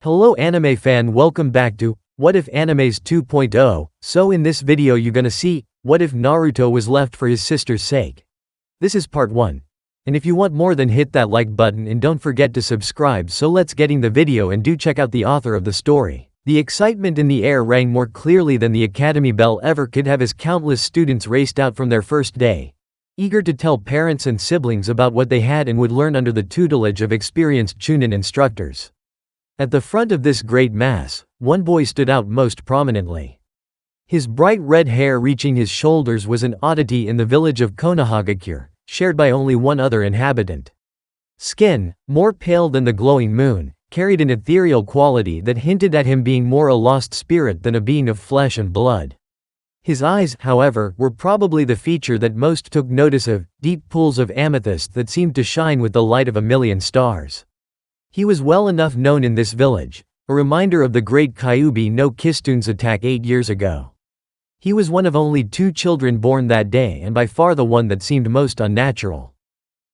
Hello anime fan, welcome back to What If Animes 2.0. So in this video you gonna see, what if Naruto was left for his sister's sake? This is part 1. And if you want more, then hit that like button and don't forget to subscribe. So let's getting the video and do check out the author of the story. The excitement in the air rang more clearly than the academy bell ever could have as countless students raced out from their first day, eager to tell parents and siblings about what they had and would learn under the tutelage of experienced Chunin instructors. At the front of this great mass, one boy stood out most prominently. His bright red hair reaching his shoulders was an oddity in the village of Konohagakure, shared by only one other inhabitant. Skin, more pale than the glowing moon, carried an ethereal quality that hinted at him being more a lost spirit than a being of flesh and blood. His eyes, however, were probably the feature that most took notice of, deep pools of amethyst that seemed to shine with the light of a million stars. He was well enough known in this village, a reminder of the great Kyuubi no Kistune's attack 8 years ago. He was one of only 2 children born that day and by far the one that seemed most unnatural.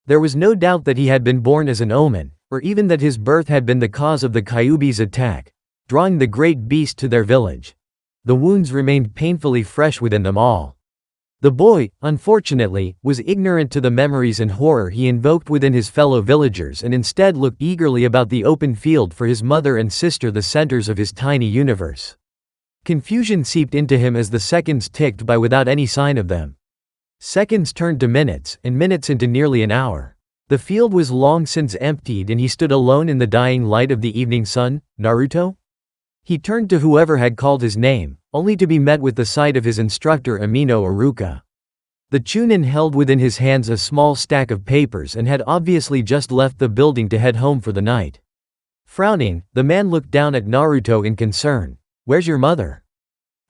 There was no doubt that he had been born as an omen, or even that his birth had been the cause of the Kyuubi's attack, drawing the great beast to their village. The wounds remained painfully fresh within them all. The boy, unfortunately, was ignorant to the memories and horror he invoked within his fellow villagers and instead looked eagerly about the open field for his mother and sister, the centers of his tiny universe. Confusion seeped into him as the seconds ticked by without any sign of them. Seconds turned to minutes, and minutes into nearly an hour. The field was long since emptied and he stood alone in the dying light of the evening sun. Naruto? He turned to whoever had called his name, only to be met with the sight of his instructor Amino Iruka. The Chunin held within his hands a small stack of papers and had obviously just left the building to head home for the night. Frowning, the man looked down at Naruto in concern. "Where's your mother?"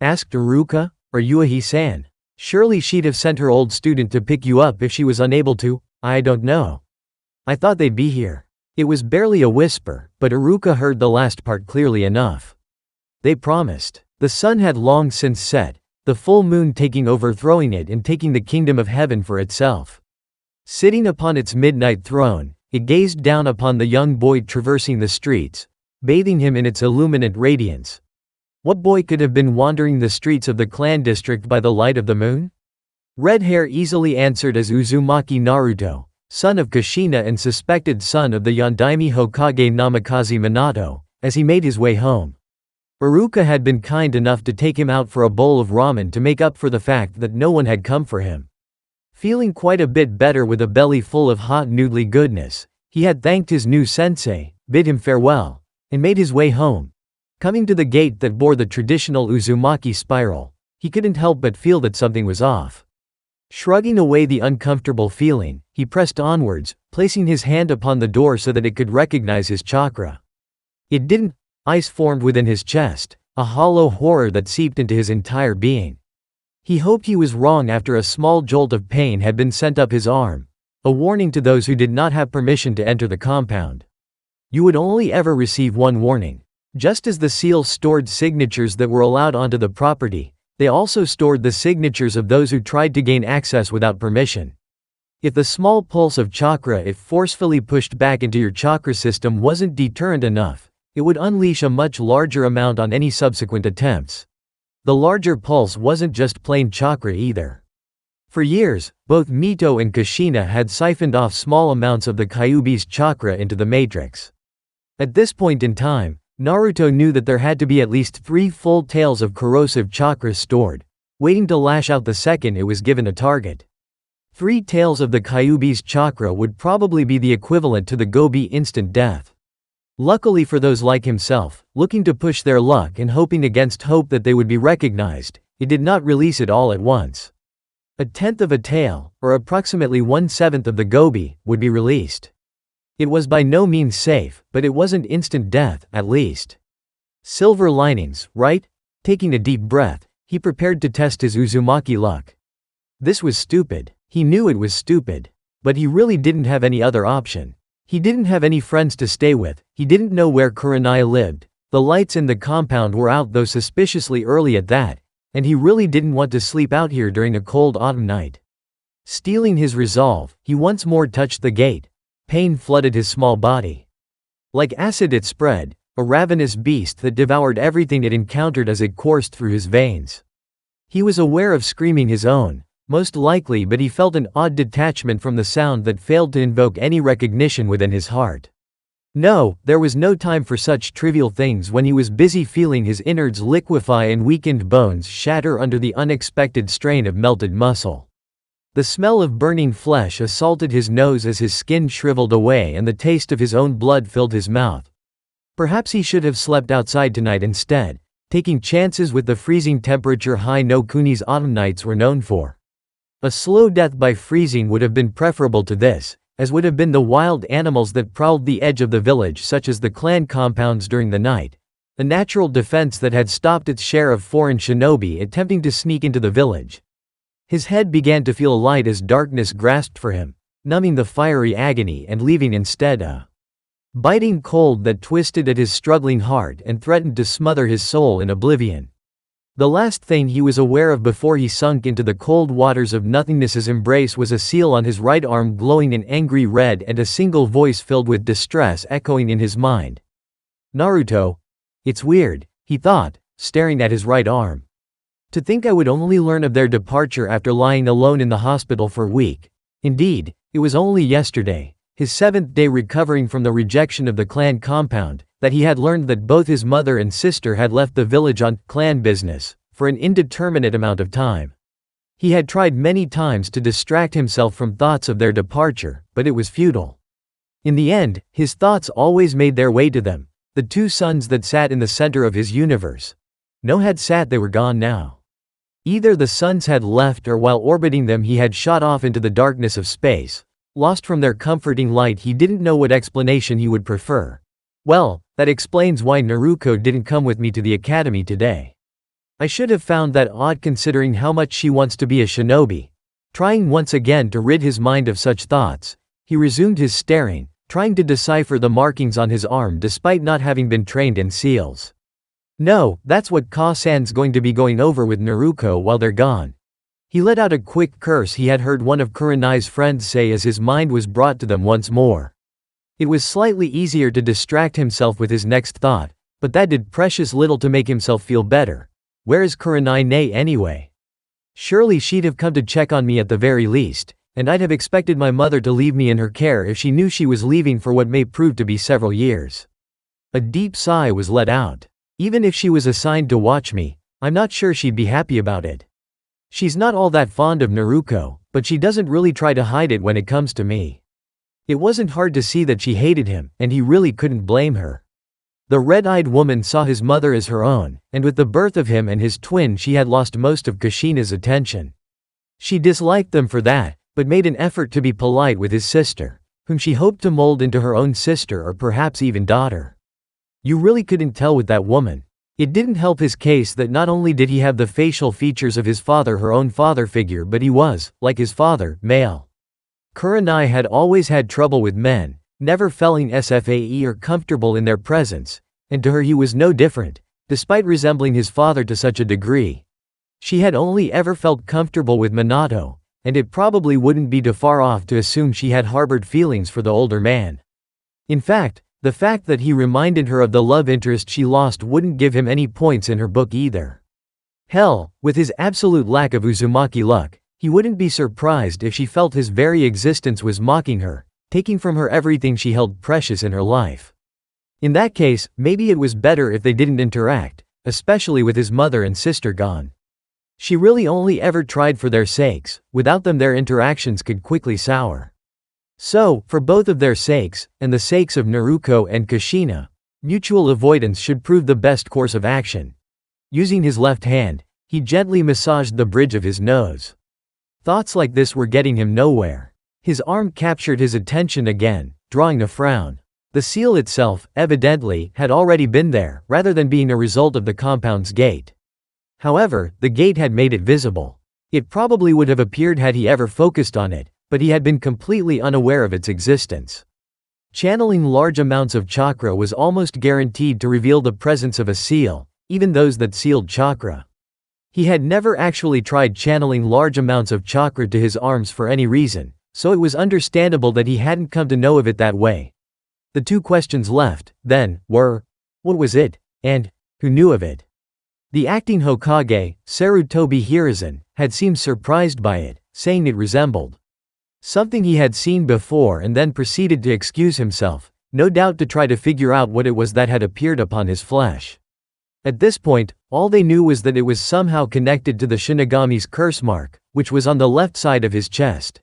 asked Iruka. "Or Yuahi-san? Surely she'd have sent her old student to pick you up if she was unable to." "I don't know. I thought they'd be here." It was barely a whisper, but Iruka heard the last part clearly enough. They promised. The sun had long since set, the full moon taking overthrowing it and taking the kingdom of heaven for itself. Sitting upon its midnight throne, it gazed down upon the young boy traversing the streets, bathing him in its illuminant radiance. What boy could have been wandering the streets of the clan district by the light of the moon? Red Hair easily answered as Uzumaki Naruto, son of Kushina and suspected son of the Yondaime Hokage Namikaze Minato, as he made his way home. Iruka had been kind enough to take him out for a bowl of ramen to make up for the fact that no one had come for him. Feeling quite a bit better with a belly full of hot noodly goodness, he had thanked his new sensei, bid him farewell, and made his way home. Coming to the gate that bore the traditional Uzumaki spiral, he couldn't help but feel that something was off. Shrugging away the uncomfortable feeling, he pressed onwards, placing his hand upon the door so that it could recognize his chakra. It didn't. Ice formed within his chest, a hollow horror that seeped into his entire being. He hoped he was wrong after a small jolt of pain had been sent up his arm, a warning to those who did not have permission to enter the compound. You would only ever receive one warning. Just as the seals stored signatures that were allowed onto the property, they also stored the signatures of those who tried to gain access without permission. If the small pulse of chakra it forcefully pushed back into your chakra system wasn't deterrent enough, it would unleash a much larger amount on any subsequent attempts. The larger pulse wasn't just plain chakra either. For years, both Mito and Kushina had siphoned off small amounts of the Kyuubi's chakra into the matrix. At this point in time, Naruto knew that there had to be at least 3 full tails of corrosive chakra stored, waiting to lash out the second it was given a target. 3 tails of the Kyuubi's chakra would probably be the equivalent to the Gobi instant death. Luckily for those like himself, looking to push their luck and hoping against hope that they would be recognized, it did not release it all at once. 1/10 of a tail, or approximately 1/7 of the Gobi, would be released. It was by no means safe, but it wasn't instant death, at least. Silver linings, right? Taking a deep breath, he prepared to test his Uzumaki luck. This was stupid. He knew it was stupid. But he really didn't have any other option. He didn't have any friends to stay with, he didn't know where Kurenai lived, the lights in the compound were out though suspiciously early at that, and he really didn't want to sleep out here during a cold autumn night. Steeling his resolve, he once more touched the gate. Pain flooded his small body. Like acid it spread, a ravenous beast that devoured everything it encountered as it coursed through his veins. He was aware of screaming his own, most likely, but he felt an odd detachment from the sound that failed to invoke any recognition within his heart. No, there was no time for such trivial things when he was busy feeling his innards liquefy and weakened bones shatter under the unexpected strain of melted muscle. The smell of burning flesh assaulted his nose as his skin shriveled away and the taste of his own blood filled his mouth. Perhaps he should have slept outside tonight instead, taking chances with the freezing temperature high no Kuni's autumn nights were known for. A slow death by freezing would have been preferable to this, as would have been the wild animals that prowled the edge of the village, such as the clan compounds during the night, a natural defense that had stopped its share of foreign shinobi attempting to sneak into the village. His head began to feel light as darkness grasped for him, numbing the fiery agony and leaving instead a biting cold that twisted at his struggling heart and threatened to smother his soul in oblivion. The last thing he was aware of before he sunk into the cold waters of nothingness's embrace was a seal on his right arm glowing in angry red and a single voice filled with distress echoing in his mind. Naruto. It's weird, he thought, staring at his right arm. To think I would only learn of their departure after lying alone in the hospital for a week. Indeed, it was only yesterday, his 7th day recovering from the rejection of the clan compound, that he had learned that both his mother and sister had left the village on clan business, for an indeterminate amount of time. He had tried many times to distract himself from thoughts of their departure, but it was futile. In the end, his thoughts always made their way to them, the two suns that sat in the center of his universe. No had sat, they were gone now. Either the suns had left or while orbiting them he had shot off into the darkness of space. Lost from their comforting light, he didn't know what explanation he would prefer. Well, that explains why Naruto didn't come with me to the academy today. I should have found that odd considering how much she wants to be a shinobi. Trying once again to rid his mind of such thoughts, he resumed his staring, trying to decipher the markings on his arm despite not having been trained in seals. No, that's what Ka-san's going to be going over with Naruto while they're gone. He let out a quick curse he had heard one of Kurenai's friends say as his mind was brought to them once more. It was slightly easier to distract himself with his next thought, but that did precious little to make himself feel better. Where is Kurenai anyway? Surely she'd have come to check on me at the very least, and I'd have expected my mother to leave me in her care if she knew she was leaving for what may prove to be several years. A deep sigh was let out. Even if she was assigned to watch me, I'm not sure she'd be happy about it. She's not all that fond of Naruto, but she doesn't really try to hide it when it comes to me. It wasn't hard to see that she hated him, and he really couldn't blame her. The red-eyed woman saw his mother as her own, and with the birth of him and his twin she had lost most of Kushina's attention. She disliked them for that, but made an effort to be polite with his sister, whom she hoped to mold into her own sister or perhaps even daughter. You really couldn't tell with that woman. It didn't help his case that not only did he have the facial features of his father, her own father figure, but he was, like his father, male. Kurenai had always had trouble with men, never feeling safe or comfortable in their presence, and to her he was no different, despite resembling his father to such a degree. She had only ever felt comfortable with Minato, and it probably wouldn't be too far off to assume she had harbored feelings for the older man. In fact, the fact that he reminded her of the love interest she lost wouldn't give him any points in her book either. Hell, with his absolute lack of Uzumaki luck, he wouldn't be surprised if she felt his very existence was mocking her, taking from her everything she held precious in her life. In that case, maybe it was better if they didn't interact, especially with his mother and sister gone. She really only ever tried for their sakes, without them their interactions could quickly sour. So, for both of their sakes, and the sakes of Naruto and Kushina, mutual avoidance should prove the best course of action. Using his left hand, he gently massaged the bridge of his nose. Thoughts like this were getting him nowhere. His arm captured his attention again, drawing a frown. The seal itself, evidently, had already been there, rather than being a result of the compound's gate. However, the gate had made it visible. It probably would have appeared had he ever focused on it, but he had been completely unaware of its existence. Channeling large amounts of chakra was almost guaranteed to reveal the presence of a seal, even those that sealed chakra. He had never actually tried channeling large amounts of chakra to his arms for any reason, so it was understandable that he hadn't come to know of it that way. The two questions left, then, were, What was it, and who knew of it? The acting Hokage, Sarutobi Hiruzen, had seemed surprised by it, saying it resembled something he had seen before, and then proceeded to excuse himself, no doubt to try to figure out what it was that had appeared upon his flesh. At this point, all they knew was that it was somehow connected to the Shinigami's curse mark, which was on the left side of his chest.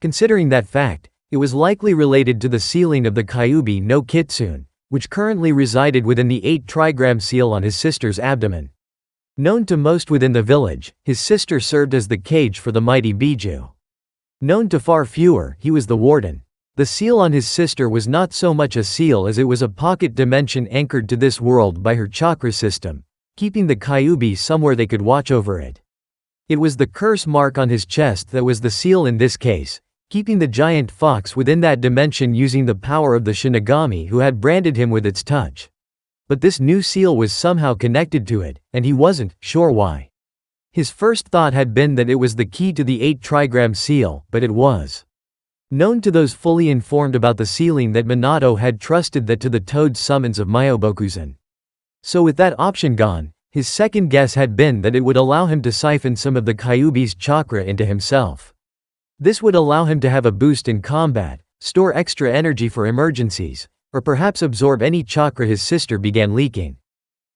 Considering that fact, it was likely related to the sealing of the Kyuubi no Kitsune, which currently resided within the 8 trigram seal on his sister's abdomen. Known to most within the village, his sister served as the cage for the mighty Biju. Known to far fewer, he was the warden. The seal on his sister was not so much a seal as it was a pocket dimension anchored to this world by her chakra system, keeping the Kyuubi somewhere they could watch over it. It was the curse mark on his chest that was the seal in this case, keeping the giant fox within that dimension using the power of the Shinigami who had branded him with its touch. But this new seal was somehow connected to it, and he wasn't sure why. His first thought had been that it was the key to the 8 trigram seal, but it was known to those fully informed about the sealing that Minato had trusted that to the toad summons of Myobokuzan. So with that option gone, his second guess had been that it would allow him to siphon some of the Kyuubi's chakra into himself. This would allow him to have a boost in combat, store extra energy for emergencies, or perhaps absorb any chakra his sister began leaking.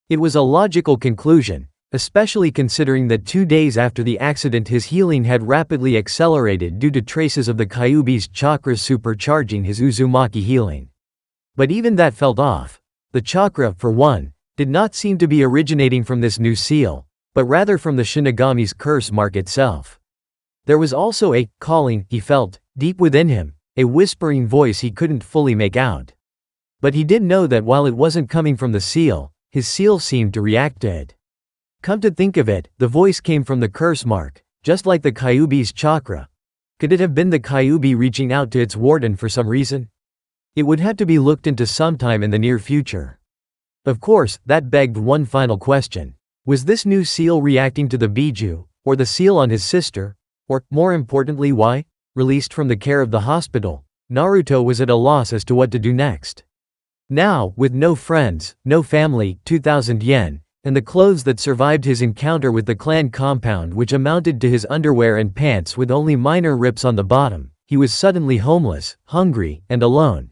It was a logical conclusion, especially considering that 2 days after the accident his healing had rapidly accelerated due to traces of the Kyuubi's chakra supercharging his Uzumaki healing. But even that felt off. The chakra, for one, did not seem to be originating from this new seal, but rather from the Shinigami's curse mark itself. There was also a calling he felt, deep within him, a whispering voice he couldn't fully make out. But he did know that while it wasn't coming from the seal, his seal seemed to react to it. Come to think of it, the voice came from the curse mark, just like the Kyuubi's chakra. Could it have been the Kyuubi reaching out to its warden for some reason? It would have to be looked into sometime in the near future. Of course, that begged one final question. Was this new seal reacting to the Biju, or the seal on his sister? Or, more importantly, why? Released from the care of the hospital, Naruto was at a loss as to what to do next. Now, with no friends, no family, 2,000 yen, and the clothes that survived his encounter with the clan compound which amounted to his underwear and pants with only minor rips on the bottom, he was suddenly homeless, hungry, and alone.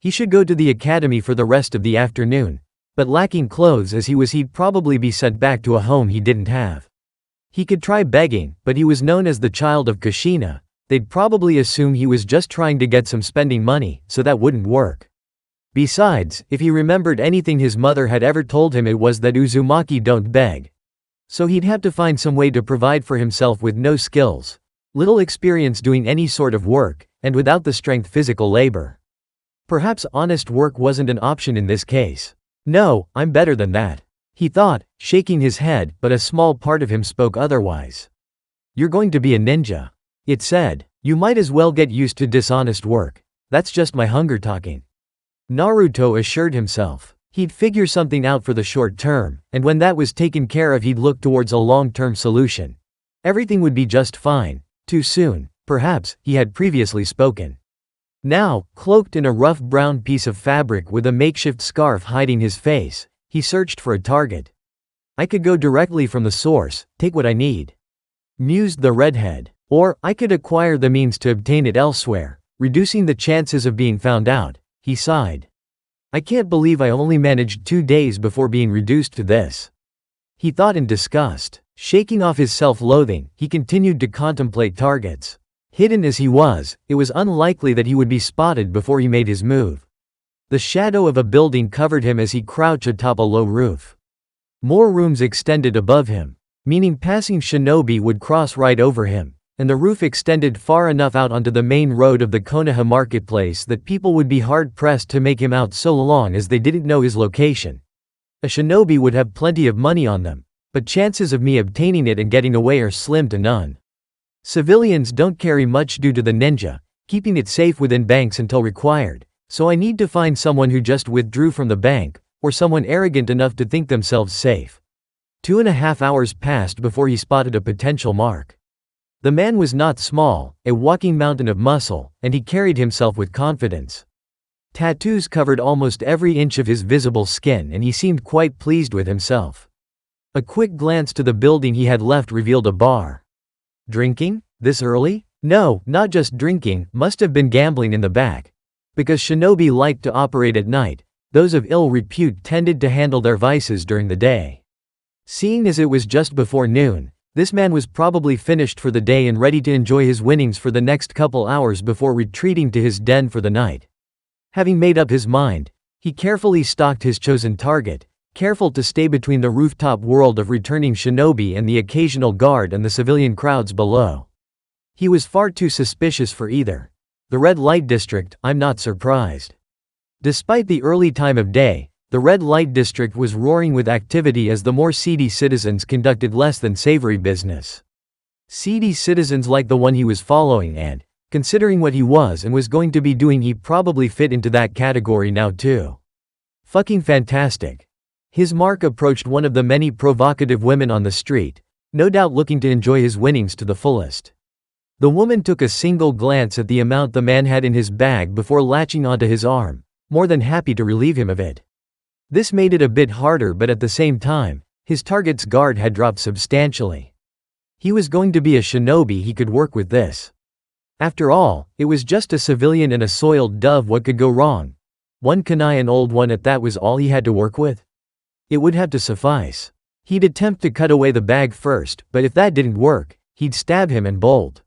He should go to the academy for the rest of the afternoon, but lacking clothes as he was he'd probably be sent back to a home he didn't have. He could try begging, but he was known as the child of Kushina. They'd probably assume he was just trying to get some spending money, so that wouldn't work. Besides, if he remembered anything his mother had ever told him, it was that Uzumaki don't beg. So he'd have to find some way to provide for himself with no skills, little experience doing any sort of work, and without the strength physical labor. Perhaps honest work wasn't an option in this case. No, I'm better than that, he thought, shaking his head, but a small part of him spoke otherwise. You're going to be a ninja, it said. You might as well get used to dishonest work. That's just my hunger talking. Naruto assured himself. He'd figure something out for the short term, and when that was taken care of he'd look towards a long-term solution. Everything would be just fine. Too soon, perhaps, he had previously spoken. Now, cloaked in a rough brown piece of fabric with a makeshift scarf hiding his face, he searched for a target. I could go directly from the source, take what I need, mused the redhead. Or, I could acquire the means to obtain it elsewhere, reducing the chances of being found out, he sighed. I can't believe I only managed 2 days before being reduced to this, he thought in disgust. Shaking off his self-loathing, he continued to contemplate targets. Hidden as he was, it was unlikely that he would be spotted before he made his move. The shadow of a building covered him as he crouched atop a low roof. More rooms extended above him, meaning passing shinobi would cross right over him, and the roof extended far enough out onto the main road of the Konoha marketplace that people would be hard-pressed to make him out so long as they didn't know his location. A shinobi would have plenty of money on them, but chances of me obtaining it and getting away are slim to none. Civilians don't carry much due to the ninja, keeping it safe within banks until required, so I need to find someone who just withdrew from the bank, or someone arrogant enough to think themselves safe. 2.5 hours passed before he spotted a potential mark. The man was not small, a walking mountain of muscle, and he carried himself with confidence. Tattoos covered almost every inch of his visible skin and he seemed quite pleased with himself. A quick glance to the building he had left revealed a bar. Drinking? This early? No, not just drinking, must have been gambling in the back. Because shinobi liked to operate at night, those of ill repute tended to handle their vices during the day. Seeing as it was just before noon, this man was probably finished for the day and ready to enjoy his winnings for the next couple hours before retreating to his den for the night. Having made up his mind, he carefully stalked his chosen target, careful to stay between the rooftop world of returning shinobi and the occasional guard and the civilian crowds below. He was far too suspicious for either. The red light district, I'm not surprised. Despite the early time of day, the red light district was roaring with activity as the more seedy citizens conducted less than savory business. Seedy citizens like the one he was following and, considering what he was and was going to be doing, he probably fit into that category now too. Fucking fantastic. His mark approached one of the many provocative women on the street, no doubt looking to enjoy his winnings to the fullest. The woman took a single glance at the amount the man had in his bag before latching onto his arm, more than happy to relieve him of it. This made it a bit harder, but at the same time, his target's guard had dropped substantially. He was going to be a shinobi, he could work with this. After all, it was just a civilian and a soiled dove, what could go wrong? One kunai, an old one at that, was all he had to work with? It would have to suffice. He'd attempt to cut away the bag first, but if that didn't work, he'd stab him and bolt.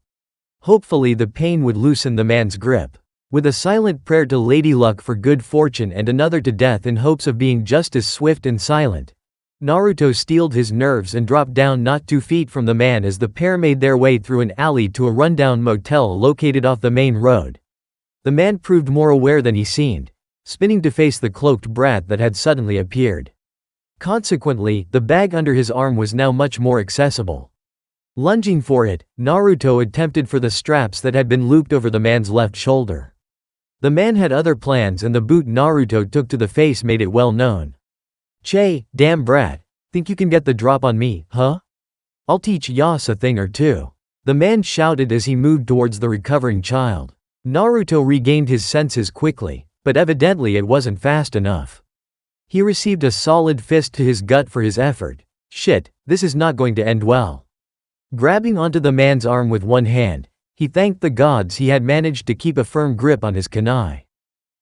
Hopefully the pain would loosen the man's grip. With a silent prayer to Lady Luck for good fortune and another to death in hopes of being just as swift and silent, Naruto steeled his nerves and dropped down not 2 feet from the man as the pair made their way through an alley to a rundown motel located off the main road. The man proved more aware than he seemed, spinning to face the cloaked brat that had suddenly appeared. Consequently, the bag under his arm was now much more accessible. Lunging for it, Naruto attempted for the straps that had been looped over the man's left shoulder. The man had other plans and the boot Naruto took to the face made it well known. "Che, damn brat. Think you can get the drop on me, huh? I'll teach Yas a thing or two," the man shouted as he moved towards the recovering child. Naruto regained his senses quickly, but evidently it wasn't fast enough. He received a solid fist to his gut for his effort. Shit, this is not going to end well. Grabbing onto the man's arm with one hand, he thanked the gods he had managed to keep a firm grip on his kunai.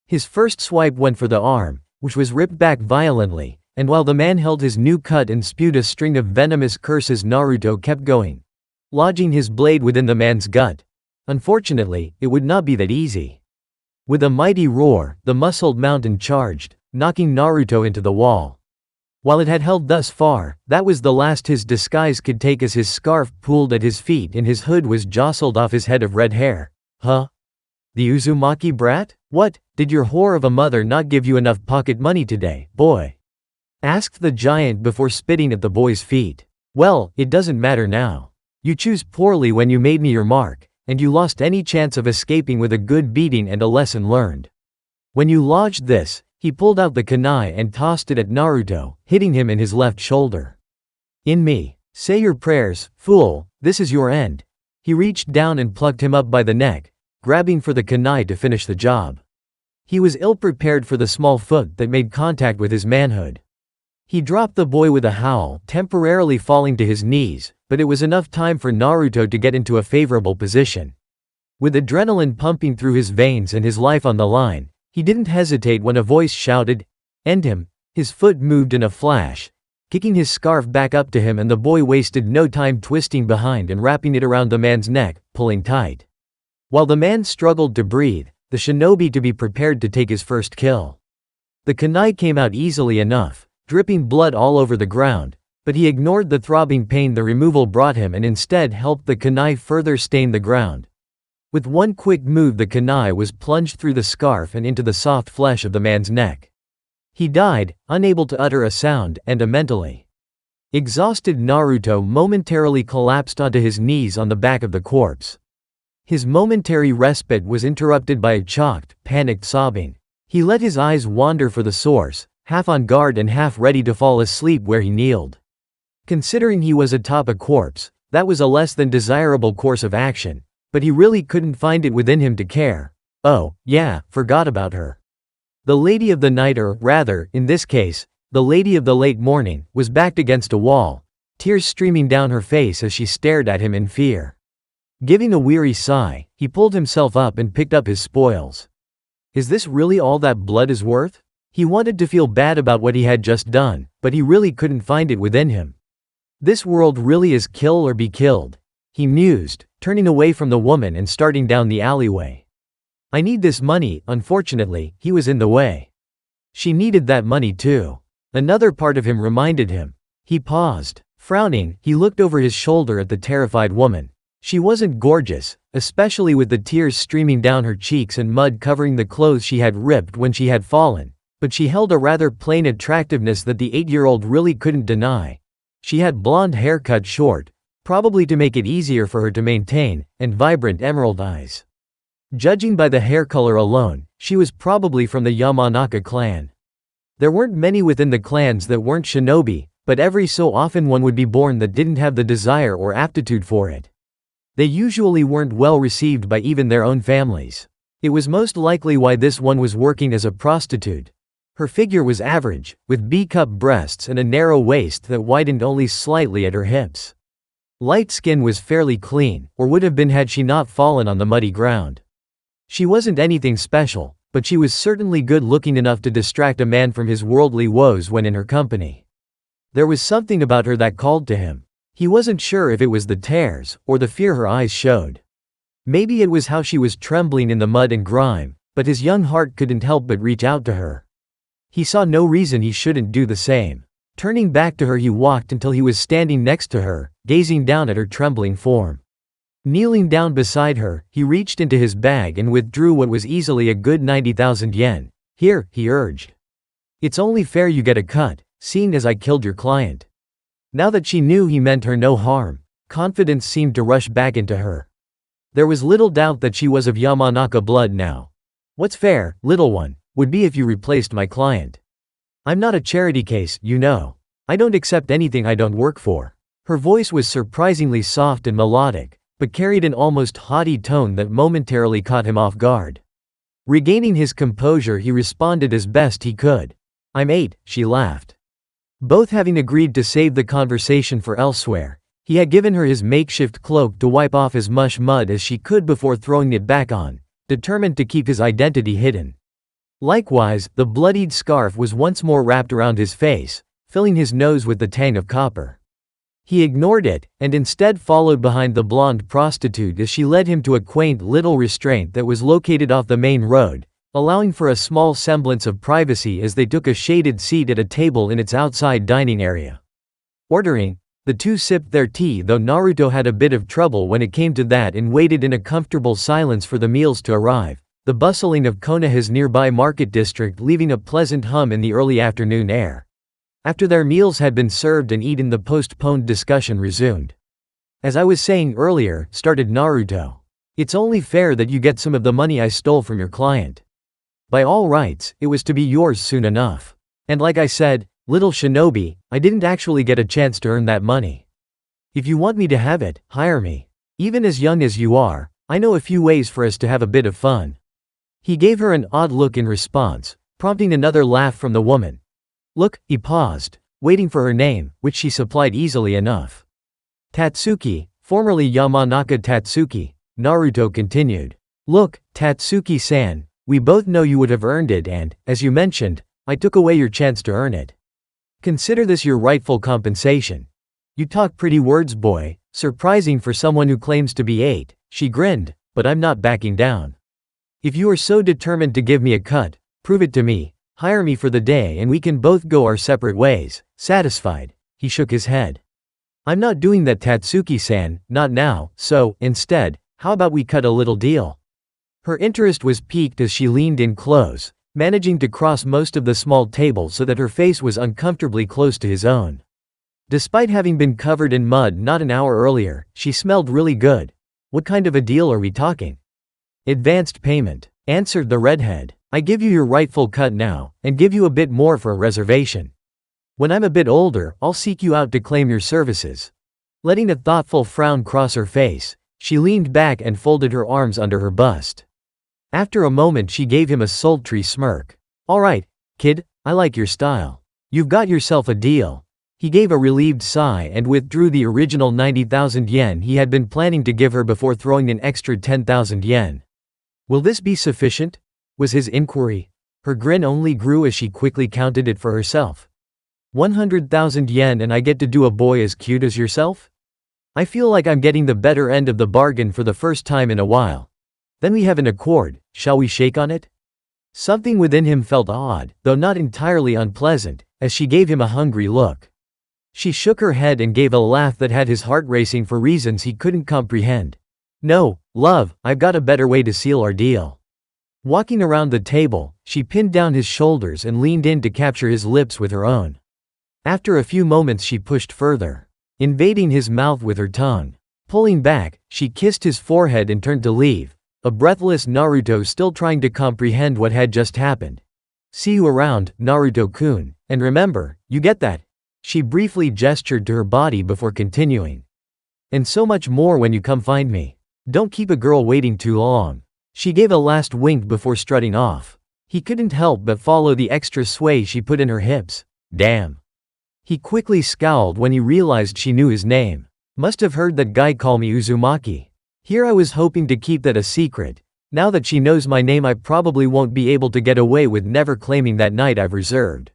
His first swipe went for the arm, which was ripped back violently, and while the man held his new cut and spewed a string of venomous curses, Naruto kept going, lodging his blade within the man's gut. Unfortunately, it would not be that easy. With a mighty roar, the muscled mountain charged, knocking Naruto into the wall. While it had held thus far, that was the last his disguise could take as his scarf pulled at his feet and his hood was jostled off his head of red hair. Huh? The Uzumaki brat? What, did your whore of a mother not give you enough pocket money today, boy? Asked the giant before spitting at the boy's feet. Well, it doesn't matter now. You chose poorly when you made me your mark, and you lost any chance of escaping with a good beating and a lesson learned. When you lodged this, he pulled out the kunai and tossed it at Naruto, hitting him in his left shoulder. In me. Say your prayers, fool, this is your end. He reached down and plucked him up by the neck, grabbing for the kunai to finish the job. He was ill-prepared for the small foot that made contact with his manhood. He dropped the boy with a howl, temporarily falling to his knees, but it was enough time for Naruto to get into a favorable position. With adrenaline pumping through his veins and his life on the line, he didn't hesitate when a voice shouted, "End him." His foot moved in a flash, kicking his scarf back up to him, and the boy wasted no time twisting behind and wrapping it around the man's neck, pulling tight. While the man struggled to breathe, the shinobi to be prepared to take his first kill. The kunai came out easily enough, dripping blood all over the ground, but he ignored the throbbing pain the removal brought him and instead helped the kunai further stain the ground. With one quick move, the kunai was plunged through the scarf and into the soft flesh of the man's neck. He died, unable to utter a sound, and a mentally exhausted Naruto momentarily collapsed onto his knees on the back of the corpse. His momentary respite was interrupted by a choked, panicked sobbing. He let his eyes wander for the source, half on guard and half ready to fall asleep where he kneeled. Considering he was atop a corpse, that was a less than desirable course of action. But he really couldn't find it within him to care. Oh, yeah, forgot about her. The lady of the night, or rather, in this case, the lady of the late morning, was backed against a wall, tears streaming down her face as she stared at him in fear. Giving a weary sigh, he pulled himself up and picked up his spoils. Is this really all that blood is worth? He wanted to feel bad about what he had just done, but he really couldn't find it within him. This world really is kill or be killed, he mused, turning away from the woman and starting down the alleyway. I need this money. Unfortunately, he was in the way. She needed that money too. Another part of him reminded him. He paused. Frowning, he looked over his shoulder at the terrified woman. She wasn't gorgeous, especially with the tears streaming down her cheeks and mud covering the clothes she had ripped when she had fallen, but she held a rather plain attractiveness that the 8-year-old really couldn't deny. She had blonde hair cut short, probably to make it easier for her to maintain, and vibrant emerald eyes. Judging by the hair color alone, she was probably from the Yamanaka clan. There weren't many within the clans that weren't shinobi, but every so often one would be born that didn't have the desire or aptitude for it. They usually weren't well received by even their own families. It was most likely why this one was working as a prostitute. Her figure was average, with B-cup breasts and a narrow waist that widened only slightly at her hips. Light skin was fairly clean, or would have been had she not fallen on the muddy ground. She wasn't anything special, but she was certainly good-looking enough to distract a man from his worldly woes when in her company. There was something about her that called to him. He wasn't sure if it was the tears, or the fear her eyes showed. Maybe it was how she was trembling in the mud and grime, but his young heart couldn't help but reach out to her. He saw no reason he shouldn't do the same. Turning back to her, he walked until he was standing next to her, gazing down at her trembling form. Kneeling down beside her, he reached into his bag and withdrew what was easily a good 90,000 yen. Here, he urged. It's only fair you get a cut, seeing as I killed your client. Now that she knew he meant her no harm, confidence seemed to rush back into her. There was little doubt that she was of Yamanaka blood now. What's fair, little one, would be if you replaced my client. I'm not a charity case, you know. I don't accept anything I don't work for. Her voice was surprisingly soft and melodic, but carried an almost haughty tone that momentarily caught him off guard. Regaining his composure, he responded as best he could. I'm 8, she laughed. Both having agreed to save the conversation for elsewhere, he had given her his makeshift cloak to wipe off as much mud as she could before throwing it back on, determined to keep his identity hidden. Likewise, the bloodied scarf was once more wrapped around his face, filling his nose with the tang of copper. He ignored it, and instead followed behind the blonde prostitute as she led him to a quaint little restraint that was located off the main road, allowing for a small semblance of privacy as they took a shaded seat at a table in its outside dining area. Ordering, the two sipped their tea, though Naruto had a bit of trouble when it came to that and waited in a comfortable silence for the meals to arrive, the bustling of Konoha's nearby market district leaving a pleasant hum in the early afternoon air. After their meals had been served and eaten, the postponed discussion resumed. As I was saying earlier, started Naruto. It's only fair that you get some of the money I stole from your client. By all rights, it was to be yours soon enough. And like I said, little shinobi, I didn't actually get a chance to earn that money. If you want me to have it, hire me. Even as young as you are, I know a few ways for us to have a bit of fun. He gave her an odd look in response, prompting another laugh from the woman. Look, he paused, waiting for her name, which she supplied easily enough. Tatsuki, formerly Yamanaka Tatsuki, Naruto continued. Look, Tatsuki-san, we both know you would have earned it and, as you mentioned, I took away your chance to earn it. Consider this your rightful compensation. You talk pretty words, boy, surprising for someone who claims to be 8, she grinned, but I'm not backing down. If you are so determined to give me a cut, prove it to me, hire me for the day and we can both go our separate ways. Satisfied, he shook his head. I'm not doing that, Tatsuki-san, not now, so, instead, how about we cut a little deal? Her interest was piqued as she leaned in close, managing to cross most of the small table so that her face was uncomfortably close to his own. Despite having been covered in mud not an hour earlier, she smelled really good. What kind of a deal are we talking? Advanced payment, answered the redhead. I give you your rightful cut now, and give you a bit more for a reservation. When I'm a bit older, I'll seek you out to claim your services. Letting a thoughtful frown cross her face, she leaned back and folded her arms under her bust. After a moment she gave him a sultry smirk. Alright, kid, I like your style. You've got yourself a deal. He gave a relieved sigh and withdrew the original 90,000 yen he had been planning to give her before throwing an extra 10,000 yen. Will this be sufficient? Was his inquiry. Her grin only grew as she quickly counted it for herself. 100,000 yen and I get to do a boy as cute as yourself? I feel like I'm getting the better end of the bargain for the first time in a while. Then we have an accord, shall we shake on it? Something within him felt odd, though not entirely unpleasant, as she gave him a hungry look. She shook her head and gave a laugh that had his heart racing for reasons he couldn't comprehend. No, love, I've got a better way to seal our deal. Walking around the table, she pinned down his shoulders and leaned in to capture his lips with her own. After a few moments she pushed further, invading his mouth with her tongue. Pulling back, she kissed his forehead and turned to leave, a breathless Naruto still trying to comprehend what had just happened. See you around, Naruto-kun, and remember, you get that? She briefly gestured to her body before continuing. And so much more when you come find me. Don't keep a girl waiting too long. She gave a last wink before strutting off. He couldn't help but follow the extra sway she put in her hips. Damn. He quickly scowled when he realized she knew his name. Must have heard that guy call me Uzumaki. Here I was hoping to keep that a secret. Now that she knows my name I probably won't be able to get away with never claiming that night I've reserved.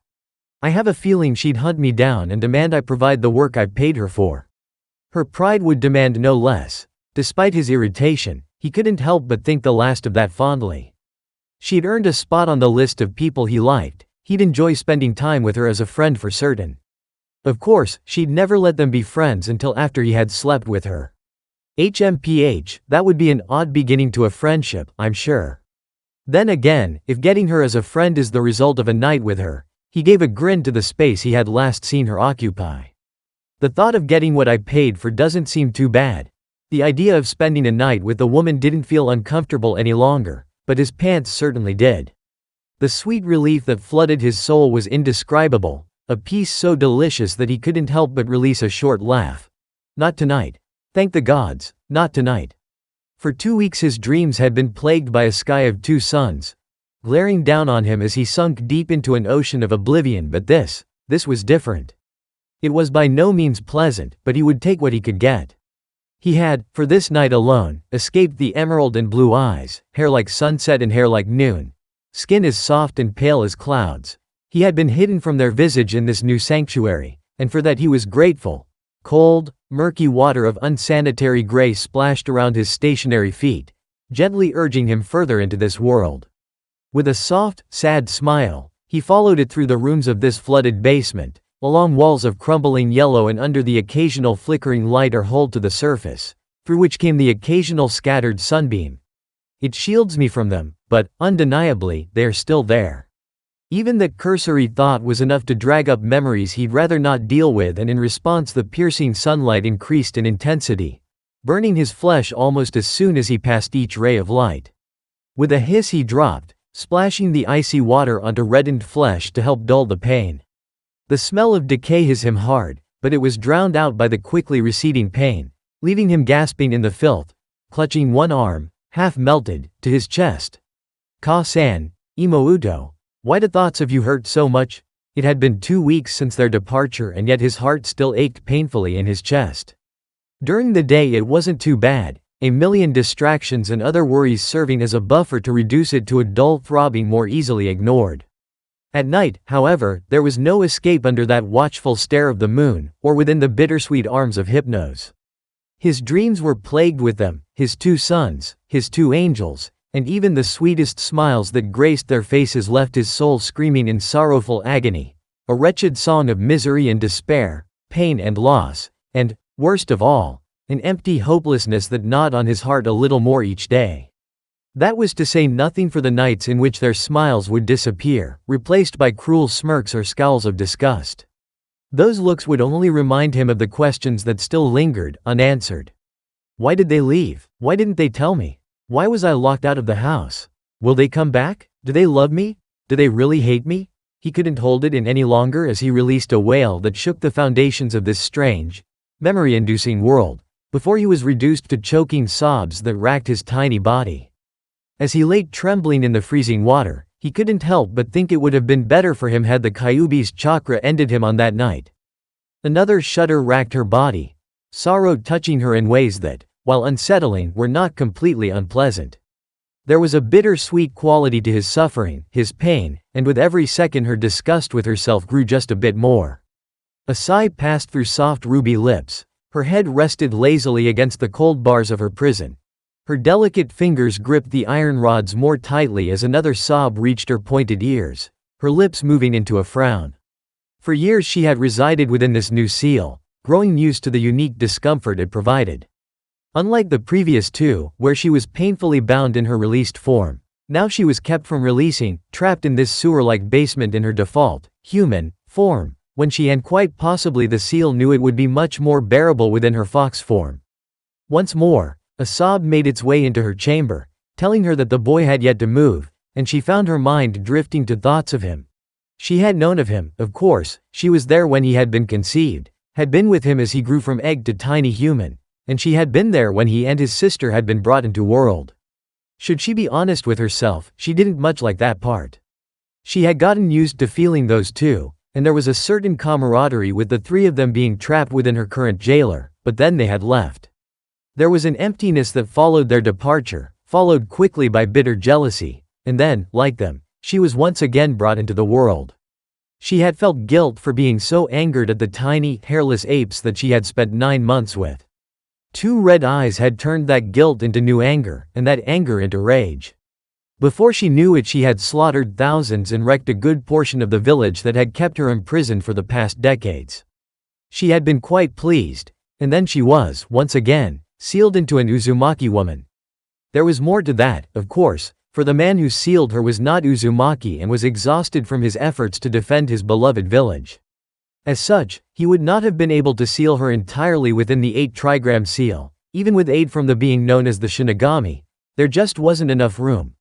I have a feeling she'd hunt me down and demand I provide the work I've paid her for. Her pride would demand no less. Despite his irritation, he couldn't help but think the last of that fondly. She'd earned a spot on the list of people he liked. He'd enjoy spending time with her as a friend for certain. Of course, she'd never let them be friends until after he had slept with her. HMPH, that would be an odd beginning to a friendship, I'm sure. Then again, if getting her as a friend is the result of a night with her, he gave a grin to the space he had last seen her occupy. The thought of getting what I paid for doesn't seem too bad. The idea of spending a night with the woman didn't feel uncomfortable any longer, but his pants certainly did. The sweet relief that flooded his soul was indescribable, a peace so delicious that he couldn't help but release a short laugh. Not tonight. Thank the gods, not tonight. For 2 weeks his dreams had been plagued by a sky of two suns, glaring down on him as he sunk deep into an ocean of oblivion, but this was different. It was by no means pleasant, but he would take what he could get. He had, for this night alone, escaped the emerald and blue eyes, hair like sunset and hair like noon, skin as soft and pale as clouds. He had been hidden from their visage in this new sanctuary, and for that he was grateful. Cold, murky water of unsanitary gray splashed around his stationary feet, gently urging him further into this world. With a soft, sad smile, he followed it through the rooms of this flooded basement, along walls of crumbling yellow and under the occasional flickering light or hole to the surface, through which came the occasional scattered sunbeam. It shields me from them, but, undeniably, they are still there. Even that cursory thought was enough to drag up memories he'd rather not deal with, and in response the piercing sunlight increased in intensity, burning his flesh almost as soon as he passed each ray of light. With a hiss he dropped, splashing the icy water onto reddened flesh to help dull the pain. The smell of decay hit him hard, but it was drowned out by the quickly receding pain, leaving him gasping in the filth, clutching one arm, half melted, to his chest. Ka-san, Imouto. Why do thoughts of you hurt so much? It had been 2 weeks since their departure and yet his heart still ached painfully in his chest. During the day it wasn't too bad, a million distractions and other worries serving as a buffer to reduce it to a dull throbbing more easily ignored. At night, however, there was no escape under that watchful stare of the moon, or within the bittersweet arms of Hypnos. His dreams were plagued with them, his two sons, his two angels, and even the sweetest smiles that graced their faces left his soul screaming in sorrowful agony, a wretched song of misery and despair, pain and loss, and, worst of all, an empty hopelessness that gnawed on his heart a little more each day. That was to say nothing for the nights in which their smiles would disappear, replaced by cruel smirks or scowls of disgust. Those looks would only remind him of the questions that still lingered, unanswered. Why did they leave? Why didn't they tell me? Why was I locked out of the house? Will they come back? Do they love me? Do they really hate me? He couldn't hold it in any longer as he released a wail that shook the foundations of this strange, memory-inducing world, before he was reduced to choking sobs that racked his tiny body. As he lay trembling in the freezing water, He couldn't help but think it would have been better for him had the Kyuubi's chakra ended him on that night. Another shudder racked her body, sorrow touching her in ways that, while unsettling, were not completely unpleasant. There was a bitter-sweet quality to his suffering, his pain, and with every second her disgust with herself grew just a bit more. A sigh passed through soft ruby lips. Her head rested lazily against the cold bars of her prison. Her delicate fingers gripped the iron rods more tightly as another sob reached her pointed ears, her lips moving into a frown. For years she had resided within this new seal, growing used to the unique discomfort it provided. Unlike the previous two, where she was painfully bound in her released form, now she was kept from releasing, trapped in this sewer-like basement in her default, human, form, when she and quite possibly the seal knew it would be much more bearable within her fox form. Once more, a sob made its way into her chamber, telling her that the boy had yet to move, and she found her mind drifting to thoughts of him. She had known of him, of course, she was there when he had been conceived, had been with him as he grew from egg to tiny human, and she had been there when he and his sister had been brought into world. Should she be honest with herself, she didn't much like that part. She had gotten used to feeling those two, and there was a certain camaraderie with the three of them being trapped within her current jailer, but then they had left. There was an emptiness that followed their departure, followed quickly by bitter jealousy, and then, like them, she was once again brought into the world. She had felt guilt for being so angered at the tiny, hairless apes that she had spent 9 months with. 2 red eyes had turned that guilt into new anger, and that anger into rage. Before she knew it, she had slaughtered thousands and wrecked a good portion of the village that had kept her imprisoned for the past decades. She had been quite pleased, and then she was, once again, sealed into an Uzumaki woman. There was more to that, of course, for the man who sealed her was not Uzumaki and was exhausted from his efforts to defend his beloved village. As such, he would not have been able to seal her entirely within the 8 trigram seal, even with aid from the being known as the Shinigami. There just wasn't enough room.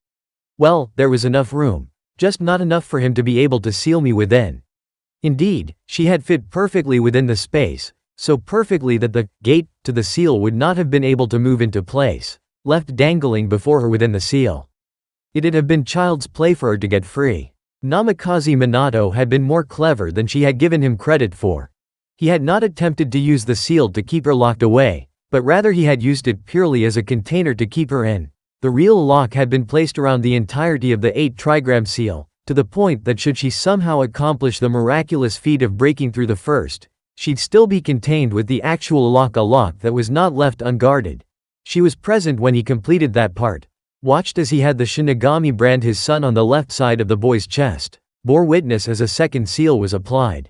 Well, there was enough room, just not enough for him to be able to seal me within. Indeed, she had fit perfectly within the space, so perfectly that the gate to the seal would not have been able to move into place, left dangling before her within the seal. It'd have been child's play for her to get free. Namikaze Minato had been more clever than she had given him credit for. He had not attempted to use the seal to keep her locked away, but rather he had used it purely as a container to keep her in. The real lock had been placed around the entirety of the 8 trigram seal, to the point that should she somehow accomplish the miraculous feat of breaking through the first, she'd still be contained with the actual lock, a lock that was not left unguarded. She was present when he completed that part, watched as he had the Shinigami brand his son on the left side of the boy's chest, bore witness as a second seal was applied.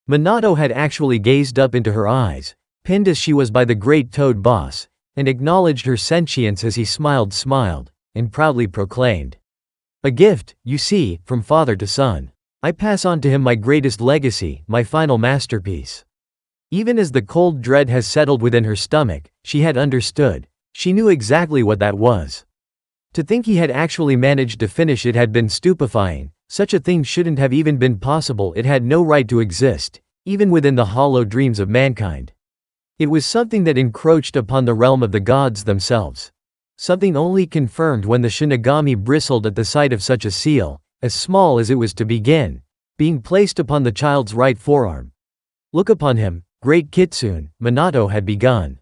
Minato had actually gazed up into her eyes, pinned as she was by the great toad boss, and acknowledged her sentience as he smiled, and proudly proclaimed, "A gift, you see, from father to son. I pass on to him my greatest legacy, my final masterpiece." Even as the cold dread has settled within her stomach, she had understood. She knew exactly what that was. To think he had actually managed to finish it had been stupefying. Such a thing shouldn't have even been possible. It had no right to exist, even within the hollow dreams of mankind. It was something that encroached upon the realm of the gods themselves. Something only confirmed when the Shinigami bristled at the sight of such a seal, as small as it was to begin, being placed upon the child's right forearm. "Look upon him, great Kitsune," Minato had begun,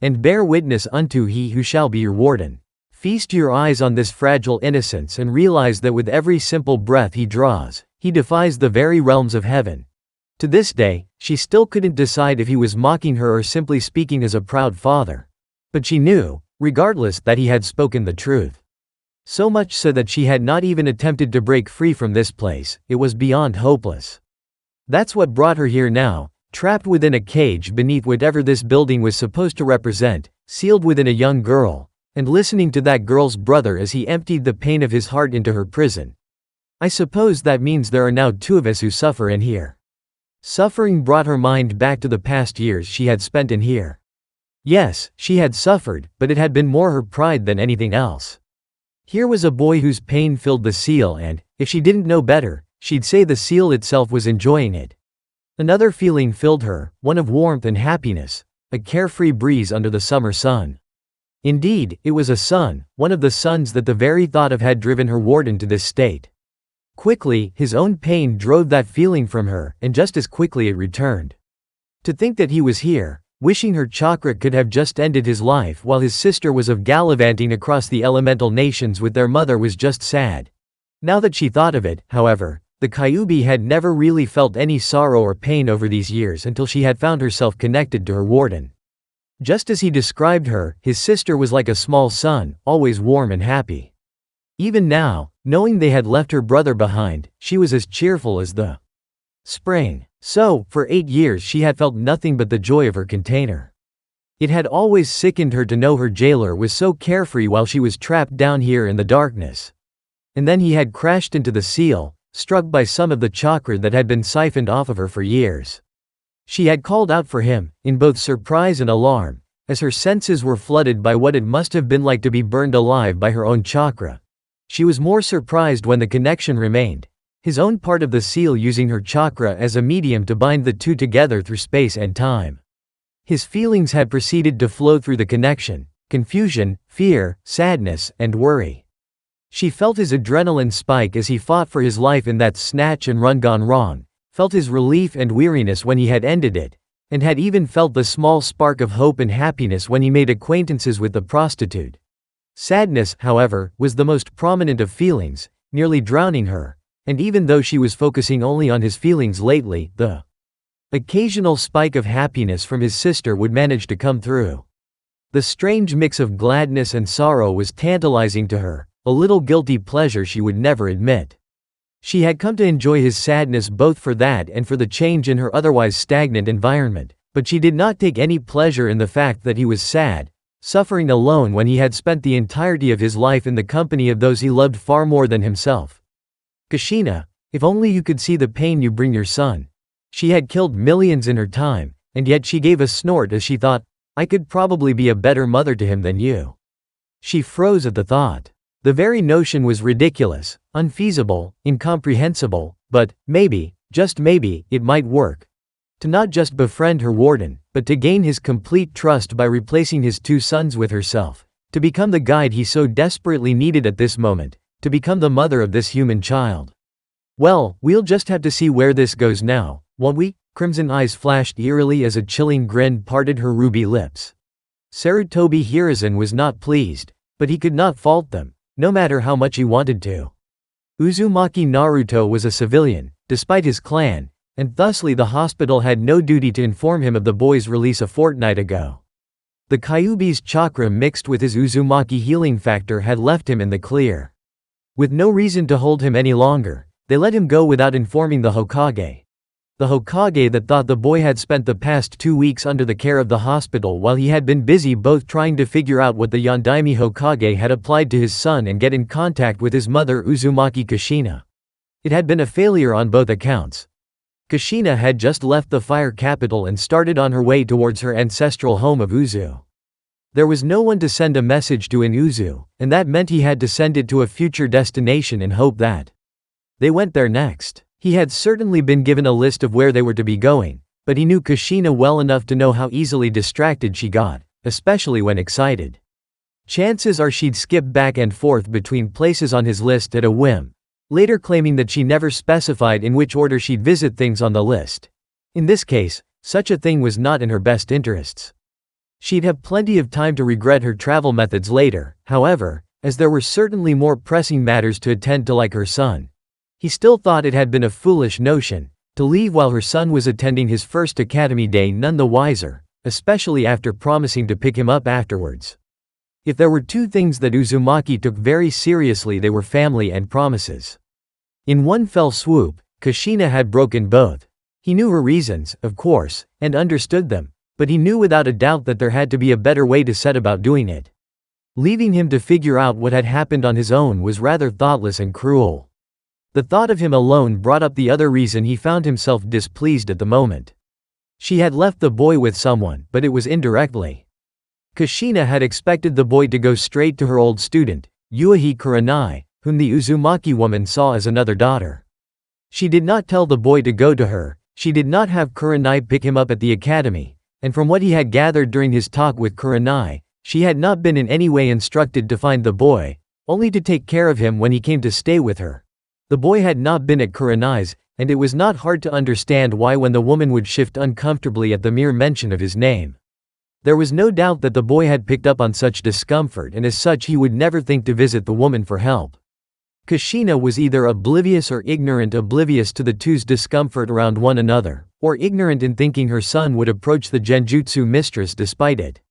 "and bear witness unto he who shall be your warden. Feast your eyes on this fragile innocence and realize that with every simple breath he draws, he defies the very realms of heaven." To this day, she still couldn't decide if he was mocking her or simply speaking as a proud father. But she knew, regardless, that he had spoken the truth. So much so that she had not even attempted to break free from this place. It was beyond hopeless. That's what brought her here now, trapped within a cage beneath whatever this building was supposed to represent, sealed within a young girl, and listening to that girl's brother as he emptied the pain of his heart into her prison. "I suppose that means there are now 2 of us who suffer in here." Suffering brought her mind back to the past years she had spent in here. Yes, she had suffered, but it had been more her pride than anything else. Here was a boy whose pain filled the seal and, if she didn't know better, she'd say the seal itself was enjoying it. Another feeling filled her, one of warmth and happiness, a carefree breeze under the summer sun. Indeed, it was a sun, one of the suns that the very thought of had driven her warden to this state. Quickly, his own pain drove that feeling from her, and just as quickly it returned. To think that he was here, wishing her chakra could have just ended his life while his sister was of gallivanting across the elemental nations with their mother was just sad. Now that she thought of it, however, the Kyuubi had never really felt any sorrow or pain over these years until she had found herself connected to her warden. Just as he described her, his sister was like a small sun, always warm and happy. Even now, knowing they had left her brother behind, she was as cheerful as the spring. So, for 8 years she had felt nothing but the joy of her container. It had always sickened her to know her jailer was so carefree while she was trapped down here in the darkness. And then he had crashed into the seal, struck by some of the chakra that had been siphoned off of her for years. She had called out for him, in both surprise and alarm, as her senses were flooded by what it must have been like to be burned alive by her own chakra. She was more surprised when the connection remained, his own part of the seal using her chakra as a medium to bind the two together through space and time. His feelings had proceeded to flow through the connection: confusion, fear, sadness, and worry. She felt his adrenaline spike as he fought for his life in that snatch and run gone wrong, felt his relief and weariness when he had ended it, and had even felt the small spark of hope and happiness when he made acquaintances with the prostitute. Sadness, however, was the most prominent of feelings, nearly drowning her, and even though she was focusing only on his feelings lately, the occasional spike of happiness from his sister would manage to come through. The strange mix of gladness and sorrow was tantalizing to her, a little guilty pleasure she would never admit. She had come to enjoy his sadness both for that and for the change in her otherwise stagnant environment, but she did not take any pleasure in the fact that he was sad, suffering alone when he had spent the entirety of his life in the company of those he loved far more than himself. Kushina, if only you could see the pain you bring your son. She had killed millions in her time, and yet she gave a snort as she thought, I could probably be a better mother to him than you. She froze at the thought. The very notion was ridiculous, unfeasible, incomprehensible, but, maybe, just maybe, it might work. To not just befriend her warden, but to gain his complete trust by replacing his 2 sons with herself. To become the guide he so desperately needed at this moment. To become the mother of this human child. Well, we'll just have to see where this goes now, won't we? Crimson eyes flashed eerily as a chilling grin parted her ruby lips. Sarutobi Hiruzen was not pleased, but he could not fault them, no matter how much he wanted to. Uzumaki Naruto was a civilian, despite his clan, and thusly the hospital had no duty to inform him of the boy's release a fortnight ago. The Kyuubi's chakra mixed with his Uzumaki healing factor had left him in the clear. With no reason to hold him any longer, they let him go without informing the Hokage. The Hokage that thought the boy had spent the past 2 weeks under the care of the hospital while he had been busy both trying to figure out what the Yondaime Hokage had applied to his son and get in contact with his mother Uzumaki Kushina. It had been a failure on both accounts. Kushina had just left the fire capital and started on her way towards her ancestral home of Uzu. There was no one to send a message to in Uzu, and that meant he had to send it to a future destination and hope that they went there next. He had certainly been given a list of where they were to be going, but he knew Kushina well enough to know how easily distracted she got, especially when excited. Chances are she'd skip back and forth between places on his list at a whim, later claiming that she never specified in which order she'd visit things on the list. In this case, such a thing was not in her best interests. She'd have plenty of time to regret her travel methods later, however, as there were certainly more pressing matters to attend to like her son. He still thought it had been a foolish notion to leave while her son was attending his first academy day, none the wiser, especially after promising to pick him up afterwards. If there were 2 things that Uzumaki took very seriously, they were family and promises. In one fell swoop, Kushina had broken both. He knew her reasons, of course, and understood them. But he knew without a doubt that there had to be a better way to set about doing it. Leaving him to figure out what had happened on his own was rather thoughtless and cruel. The thought of him alone brought up the other reason he found himself displeased at the moment. She had left the boy with someone, but it was indirectly. Kushina had expected the boy to go straight to her old student, Yuichi Kurenai, whom the Uzumaki woman saw as another daughter. She did not tell the boy to go to her, she did not have Kurenai pick him up at the academy. And from what he had gathered during his talk with Kurenai, she had not been in any way instructed to find the boy, only to take care of him when he came to stay with her. The boy had not been at Kurenai's, and it was not hard to understand why when the woman would shift uncomfortably at the mere mention of his name. There was no doubt that the boy had picked up on such discomfort, and as such he would never think to visit the woman for help. Kushina was either oblivious or ignorant, oblivious to the two's discomfort around one another, or ignorant in thinking her son would approach the genjutsu mistress despite it.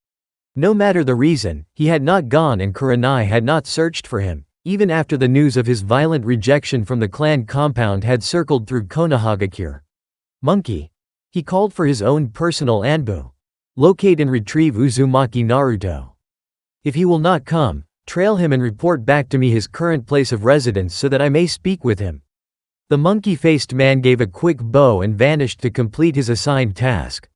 No matter the reason, he had not gone and Kurenai had not searched for him, even after the news of his violent rejection from the clan compound had circled through Konohagakure. Monkey. He called for his own personal Anbu. Locate and retrieve Uzumaki Naruto. If he will not come, trail him and report back to me his current place of residence so that I may speak with him. The monkey-faced man gave a quick bow and vanished to complete his assigned task.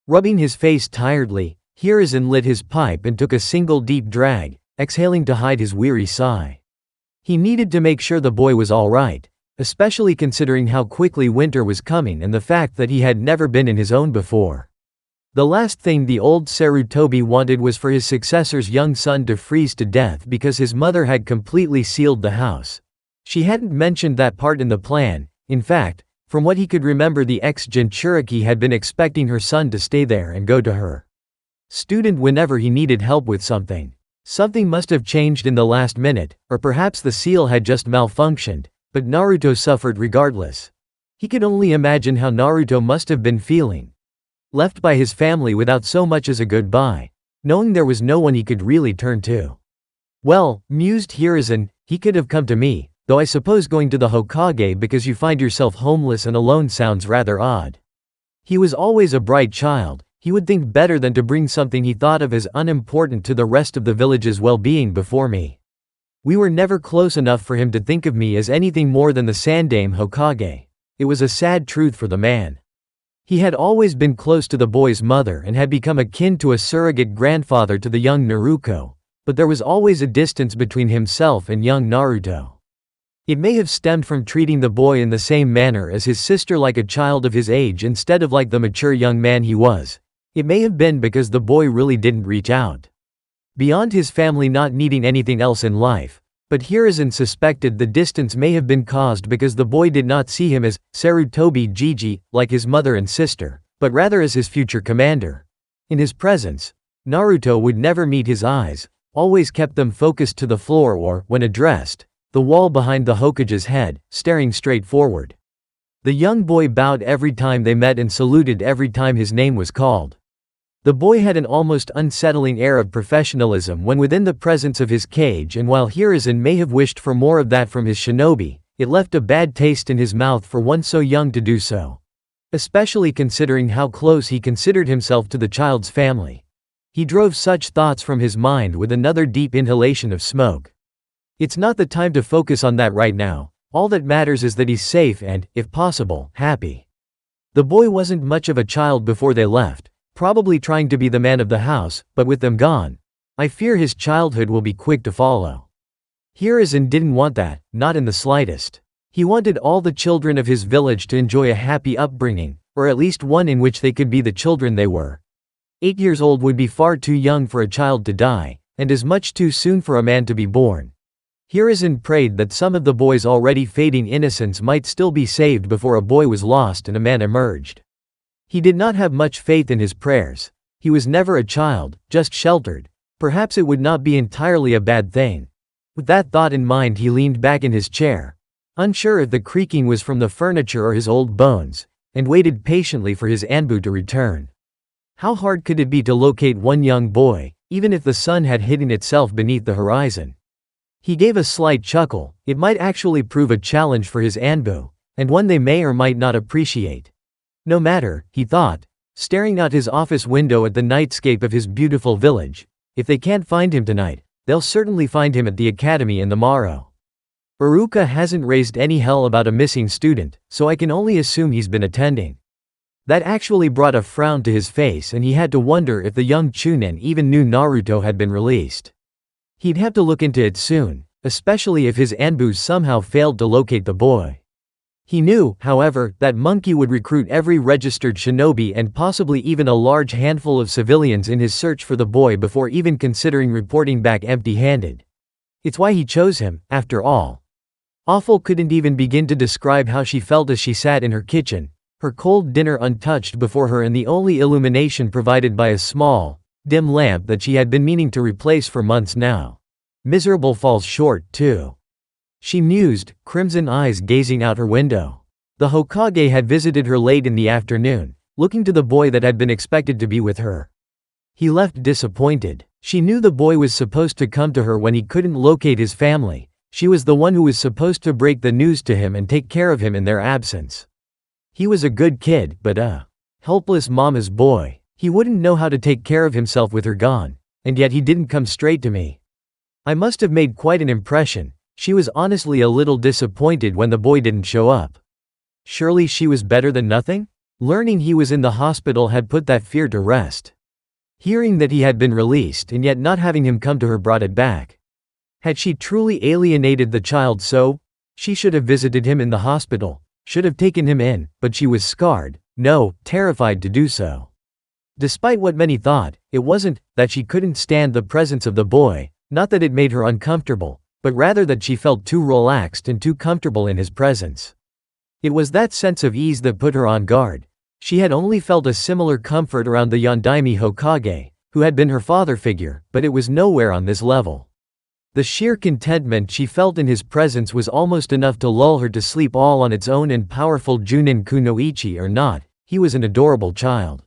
Rubbing his face tiredly, Hiruzen lit his pipe and took a single deep drag, exhaling to hide his weary sigh. He needed to make sure the boy was all right, especially considering how quickly winter was coming and the fact that he had never been in his own before. The last thing the old Sarutobi wanted was for his successor's young son to freeze to death because his mother had completely sealed the house. She hadn't mentioned that part in the plan. In fact, from what he could remember, the ex-Jinchuriki had been expecting her son to stay there and go to her student whenever he needed help with something. Something must have changed in the last minute, or perhaps the seal had just malfunctioned, but Naruto suffered regardless. He could only imagine how Naruto must have been feeling. Left by his family without so much as a goodbye, knowing there was no one he could really turn to. Well, mused Hiruzen, he could have come to me, though I suppose going to the Hokage because you find yourself homeless and alone sounds rather odd. He was always a bright child. He would think better than to bring something he thought of as unimportant to the rest of the village's well-being before me. We were never close enough for him to think of me as anything more than the Sandame Hokage. It was a sad truth for the man. He had always been close to the boy's mother and had become akin to a surrogate grandfather to the young Naruto, but there was always a distance between himself and young Naruto. It may have stemmed from treating the boy in the same manner as his sister, like a child of his age instead of like the mature young man he was. It may have been because the boy really didn't reach out. Beyond his family not needing anything else in life, but Hiruzen suspected the distance may have been caused because the boy did not see him as Sarutobi Jiji, like his mother and sister, but rather as his future commander. In his presence, Naruto would never meet his eyes, always kept them focused to the floor or, when addressed, the wall behind the Hokage's head, staring straight forward. The young boy bowed every time they met and saluted every time his name was called. The boy had an almost unsettling air of professionalism when within the presence of his cage, and while Hiruzen may have wished for more of that from his shinobi, it left a bad taste in his mouth for one so young to do so. Especially considering how close he considered himself to the child's family. He drove such thoughts from his mind with another deep inhalation of smoke. It's not the time to focus on that right now. All that matters is that he's safe and, if possible, happy. The boy wasn't much of a child before they left, probably trying to be the man of the house, but with them gone, I fear his childhood will be quick to follow. Hiruzen didn't want that, not in the slightest. He wanted all the children of his village to enjoy a happy upbringing, or at least one in which they could be the children they were. 8 years old would be far too young for a child to die, and as much too soon for a man to be born. Hiruzen prayed that some of the boy's already fading innocence might still be saved before a boy was lost and a man emerged. He did not have much faith in his prayers. He was never a child, just sheltered. Perhaps it would not be entirely a bad thing. With that thought in mind, he leaned back in his chair, unsure if the creaking was from the furniture or his old bones, and waited patiently for his Anbu to return. How hard could it be to locate one young boy, even if the sun had hidden itself beneath the horizon? He gave a slight chuckle. It might actually prove a challenge for his Anbu, and one they may or might not appreciate. No matter, he thought, staring out his office window at the nightscape of his beautiful village. If they can't find him tonight, they'll certainly find him at the academy in the morrow. Iruka hasn't raised any hell about a missing student, so I can only assume he's been attending. That actually brought a frown to his face, and he had to wonder if the young Chunin even knew Naruto had been released. He'd have to look into it soon, especially if his Anbu somehow failed to locate the boy. He knew, however, that Monkey would recruit every registered shinobi and possibly even a large handful of civilians in his search for the boy before even considering reporting back empty-handed. It's why he chose him, after all. Awful couldn't even begin to describe how she felt as she sat in her kitchen, her cold dinner untouched before her and the only illumination provided by a small, dim lamp that she had been meaning to replace for months now. Miserable falls short, too. She mused, crimson eyes gazing out her window. The Hokage had visited her late in the afternoon, looking to the boy that had been expected to be with her. He left disappointed. She knew the boy was supposed to come to her when he couldn't locate his family. She was the one who was supposed to break the news to him and take care of him in their absence. He was a good kid, but a helpless mama's boy. He wouldn't know how to take care of himself with her gone, and yet he didn't come straight to me. I must have made quite an impression. She was honestly a little disappointed when the boy didn't show up. Surely she was better than nothing? Learning he was in the hospital had put that fear to rest. Hearing that he had been released and yet not having him come to her brought it back. Had she truly alienated the child so? She should have visited him in the hospital, should have taken him in, but she was scarred, no, terrified to do so. Despite what many thought, it wasn't that she couldn't stand the presence of the boy, not that it made her uncomfortable, but rather that she felt too relaxed and too comfortable in his presence. It was that sense of ease that put her on guard. She had only felt a similar comfort around the Yondaime Hokage, who had been her father figure, but it was nowhere on this level. The sheer contentment she felt in his presence was almost enough to lull her to sleep all on its own, and powerful Junin Kunoichi or not, he was an adorable child.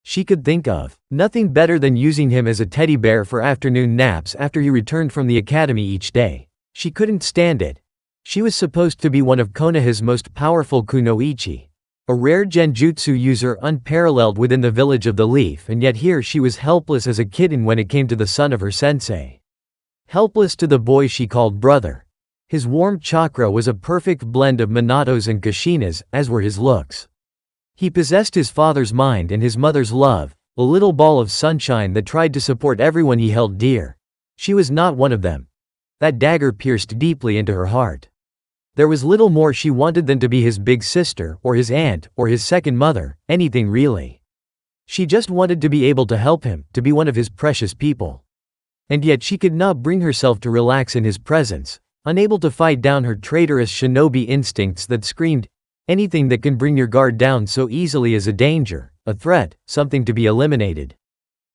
She could think of nothing better than using him as a teddy bear for afternoon naps after he returned from the academy each day. She couldn't stand it. She was supposed to be one of Konoha's most powerful kunoichi, a rare genjutsu user unparalleled within the village of the Leaf, and yet here she was helpless as a kitten when it came to the son of her sensei. Helpless to the boy she called brother. His warm chakra was a perfect blend of Minato's and Kushina's, as were his looks. He possessed his father's mind and his mother's love, a little ball of sunshine that tried to support everyone he held dear. She was not one of them. That dagger pierced deeply into her heart. There was little more she wanted than to be his big sister, or his aunt, or his second mother, anything really. She just wanted to be able to help him, to be one of his precious people. And yet she could not bring herself to relax in his presence, unable to fight down her traitorous shinobi instincts that screamed, anything that can bring your guard down so easily is a danger, a threat, something to be eliminated.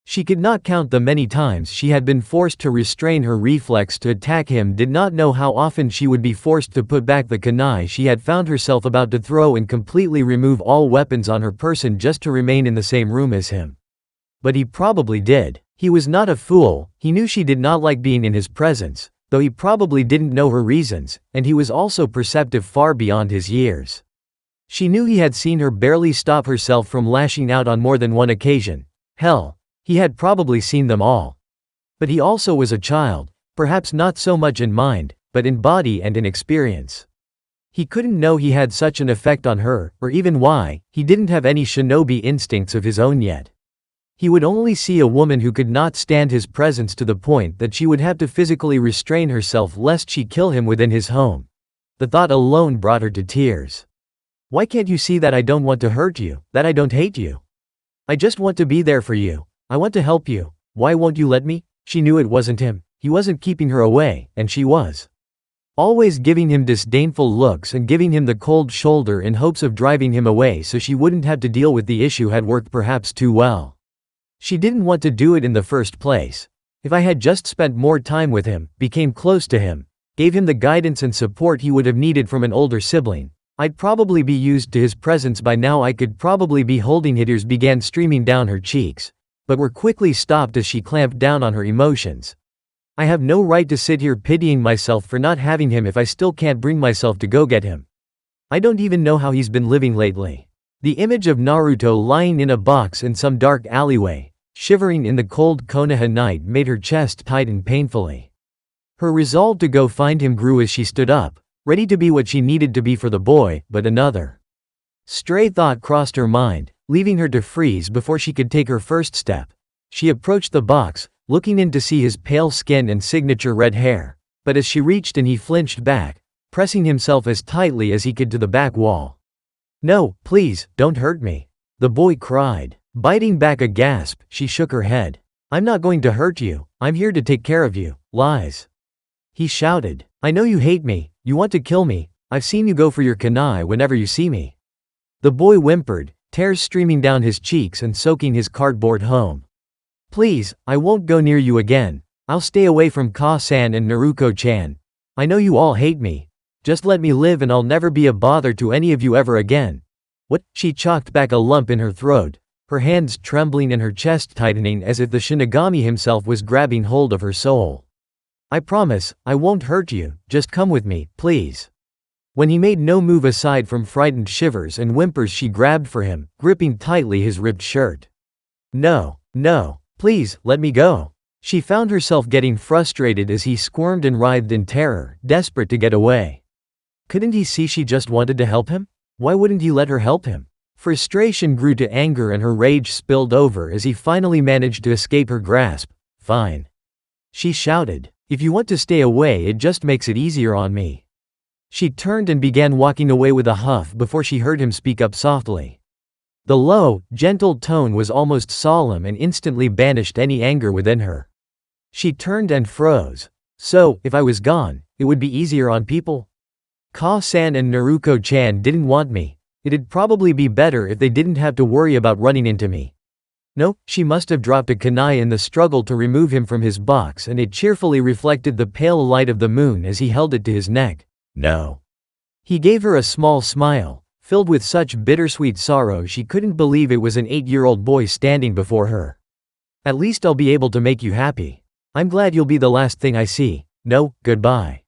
She could not count the many times she had been forced to restrain her reflex to attack him, did not know how often she would be forced to put back the kunai she had found herself about to throw and completely remove all weapons on her person just to remain in the same room as him. But he probably did. He was not a fool. He knew she did not like being in his presence, though he probably didn't know her reasons, and he was also perceptive far beyond his years. She knew he had seen her barely stop herself from lashing out on more than one occasion. Hell, he had probably seen them all. But he also was a child, perhaps not so much in mind, but in body and in experience. He couldn't know he had such an effect on her, or even why. He didn't have any shinobi instincts of his own yet. He would only see a woman who could not stand his presence to the point that she would have to physically restrain herself lest she kill him within his home. The thought alone brought her to tears. Why can't you see that I don't want to hurt you, that I don't hate you? I just want to be there for you. I want to help you. Why won't you let me? She knew it wasn't him. He wasn't keeping her away, and she was. Always giving him disdainful looks and giving him the cold shoulder in hopes of driving him away so she wouldn't have to deal with the issue had worked perhaps too well. She didn't want to do it in the first place. If I had just spent more time with him, became close to him, gave him the guidance and support he would have needed from an older sibling, I'd probably be used to his presence by now. I could probably be holding. Tears began streaming down her cheeks, but were quickly stopped as she clamped down on her emotions. I have no right to sit here pitying myself for not having him if I still can't bring myself to go get him. I don't even know how he's been living lately. The image of Naruto lying in a box in some dark alleyway, shivering in the cold Konoha night, made her chest tighten painfully. Her resolve to go find him grew as she stood up, ready to be what she needed to be for the boy, but another stray thought crossed her mind, leaving her to freeze before she could take her first step. She approached the box, looking in to see his pale skin and signature red hair, but as she reached in he flinched back, pressing himself as tightly as he could to the back wall. No, please, don't hurt me, the boy cried. Biting back a gasp, she shook her head. I'm not going to hurt you, I'm here to take care of you. Lies, he shouted. I know you hate me, You want to kill me? I've seen you go for your kunai whenever you see me." The boy whimpered, tears streaming down his cheeks and soaking his cardboard home. "Please, I won't go near you again. I'll stay away from Ka-san and Naruko-chan. I know you all hate me. Just let me live and I'll never be a bother to any of you ever again." "What?" She choked back a lump in her throat, her hands trembling and her chest tightening as if the Shinigami himself was grabbing hold of her soul. "I promise, I won't hurt you, just come with me, please." When he made no move aside from frightened shivers and whimpers, she grabbed for him, gripping tightly his ripped shirt. "No, no, please, let me go." She found herself getting frustrated as he squirmed and writhed in terror, desperate to get away. Couldn't he see she just wanted to help him? Why wouldn't he let her help him? Frustration grew to anger and her rage spilled over as he finally managed to escape her grasp. "Fine," she shouted. "If you want to stay away, it just makes it easier on me." She turned and began walking away with a huff before she heard him speak up softly. The low, gentle tone was almost solemn and instantly banished any anger within her. She turned and froze. "So, if I was gone, it would be easier on people? Ka-san and Naruko-chan didn't want me. It'd probably be better if they didn't have to worry about running into me." No, she must have dropped a kunai in the struggle to remove him from his box, and it cheerfully reflected the pale light of the moon as he held it to his neck. "No." He gave her a small smile, filled with such bittersweet sorrow she couldn't believe it was an 8-year-old boy standing before her. "At least I'll be able to make you happy. I'm glad you'll be the last thing I see. No, goodbye."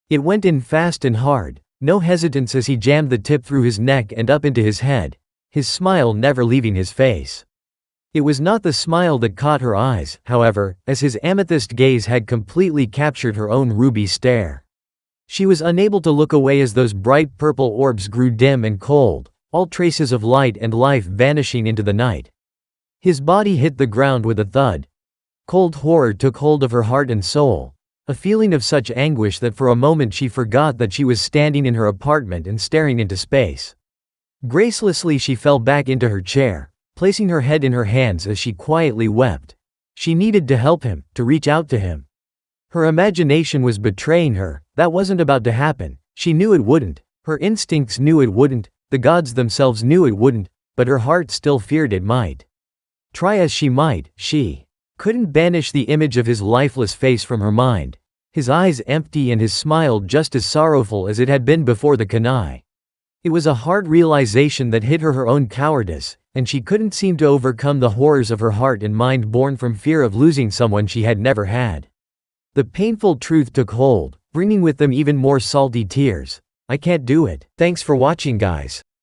It went in fast and hard, no hesitance as he jammed the tip through his neck and up into his head, his smile never leaving his face. It was not the smile that caught her eyes, however, as his amethyst gaze had completely captured her own ruby stare. She was unable to look away as those bright purple orbs grew dim and cold, all traces of light and life vanishing into the night. His body hit the ground with a thud. Cold horror took hold of her heart and soul, a feeling of such anguish that for a moment she forgot that she was standing in her apartment and staring into space. Gracelessly she fell back into her chair, placing her head in her hands as she quietly wept. She needed to help him, to reach out to him. Her imagination was betraying her. That wasn't about to happen. She knew it wouldn't. Her instincts knew it wouldn't. The gods themselves knew it wouldn't, but her heart still feared it might. Try as she might, she couldn't banish the image of his lifeless face from her mind, his eyes empty and his smile just as sorrowful as it had been before the kunai. It was a hard realization that hit her own cowardice, and she couldn't seem to overcome the horrors of her heart and mind born from fear of losing someone she had never had. The painful truth took hold, bringing with them even more salty tears. "I can't do it." Thanks for watching, guys.